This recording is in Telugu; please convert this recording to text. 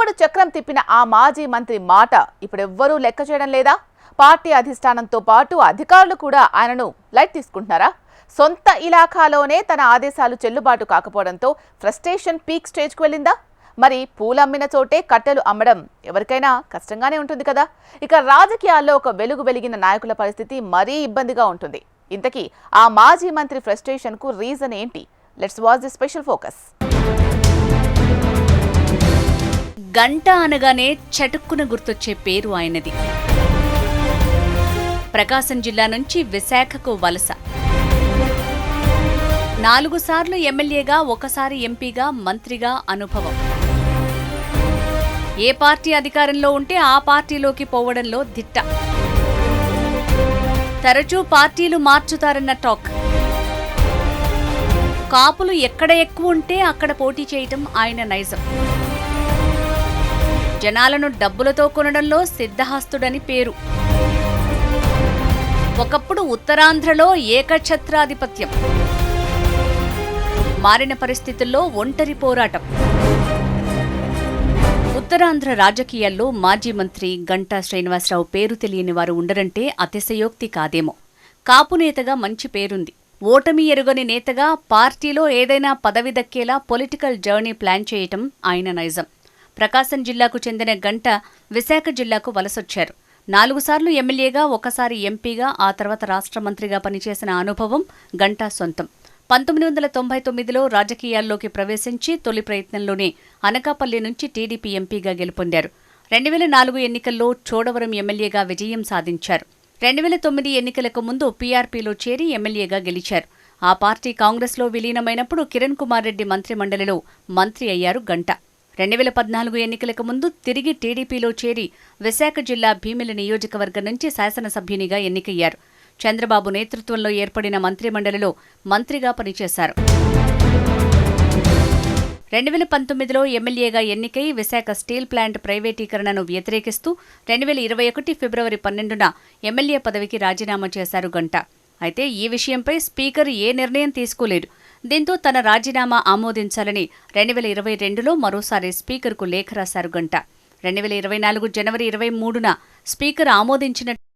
తమ్ముడు చక్రం తిప్పిన ఆ మాజీ మంత్రి మాట ఇప్పుడెవ్వరూ లెక్క చేయడం లేదా? పార్టీ అధిష్టానంతో పాటు అధికారులు కూడా ఆయనను లైట్ తీసుకుంటున్నారా? సొంత ఇలాఖాలోనే తన ఆదేశాలు చెల్లుబాటు కాకపోవడంతో ఫ్రస్ట్రేషన్ పీక్ స్టేజ్కు వెళ్ళిందా? మరి పూలమ్మిన చోటే కట్టెలు అమ్మడం ఎవరికైనా కష్టంగానే ఉంటుంది కదా. ఇక రాజకీయాల్లో ఒక వెలుగు వెలిగిన నాయకుల పరిస్థితి మరీ ఇబ్బందిగా ఉంటుంది. ఇంతకీ ఆ మాజీ మంత్రి ఫ్రస్ట్రేషన్ కు రీజన్ ఏంటి? Let's watch the special focus. గంట అనగానే చటుక్కున గుర్తొచ్చే పేరు ఆయనది. ప్రకాశం జిల్లా నుంచి విశాఖకు వలస. 4 సార్లు ఎమ్మెల్యేగా, ఒకసారి ఎంపీగా, మంత్రిగా అనుభవం. ఏ పార్టీ అధికారంలో ఉంటే ఆ పార్టీలోకి పోవడంలో దిట్ట. తరచూ పార్టీలు మార్చుతారన్న టాక్. కాపులు ఎక్కడ ఎక్కువ ఉంటే అక్కడ పోటీ చేయటం ఆయన నైజం. జనాలను డబ్బులతో కొనడంలో సిద్ధహస్తుడని పేరు. ఒకప్పుడు ఉత్తరాంధ్రలో ఏకఛత్రాధిపత్యం. మారిన పరిస్థితుల్లో ఒంటరి పోరాటం. ఉత్తరాంధ్ర రాజకీయాల్లో మాజీ మంత్రి గంటా శ్రీనివాసరావు పేరు తెలియని వారు ఉండరంటే అతిశయోక్తి కాదేమో. కాపు నేతగా మంచి పేరుంది. ఓటమి ఎరుగని నేతగా పార్టీలో ఏదైనా పదవి దక్కేలా పొలిటికల్ జర్నీ ప్లాన్ చేయటం ఆయన నైజం. ప్రకాశం జిల్లాకు చెందిన గంట విశాఖ జిల్లాకు వలసొచ్చారు. 4 సార్లు ఎమ్మెల్యేగా, ఒకసారి ఎంపీగా, ఆ తర్వాత రాష్ట్ర మంత్రిగా పనిచేసిన అనుభవం గంటా సొంతం. 1999లో రాజకీయాల్లోకి ప్రవేశించి తొలి ప్రయత్నంలోనే అనకాపల్లి నుంచి టీడీపీ ఎంపీగా గెలుపొందారు. 2004 ఎన్నికల్లో చోడవరం ఎమ్మెల్యేగా విజయం సాధించారు. 2009 ఎన్నికలకు ముందు పీఆర్పీలో చేరి ఎమ్మెల్యేగా గెలిచారు. ఆ పార్టీ కాంగ్రెస్లో విలీనమైనప్పుడు కిరణ్ కుమార్ రెడ్డి మంత్రిమండలిలో మంత్రి అయ్యారు గంట. 2014 ఎన్నికలకు ముందు తిరిగి టీడీపీలో చేరి విశాఖ జిల్లా భీమిలి నియోజకవర్గం నుంచి శాసనసభ్యునిగా ఎన్నికయ్యారు. చంద్రబాబు నేతృత్వంలో ఏర్పడిన మంత్రిమండలిలో మంత్రిగా పనిచేశారు. 2019లో ఎమ్మెల్యేగా ఎన్నికై విశాఖ స్టీల్ ప్లాంట్ ప్రైవేటీకరణను వ్యతిరేకిస్తూ 2021 ఫిబ్రవరి 12న ఎమ్మెల్యే పదవికి రాజీనామా చేశారు గంట. అయితే ఈ విషయంపై స్పీకర్ ఏ నిర్ణయం తీసుకోలేదు. దీంతో తన రాజీనామా ఆమోదించాలని 2022లో మరోసారి స్పీకర్కు లేఖ రాశారు గంట. 2024 జనవరి 23న స్పీకర్ ఆమోదించిన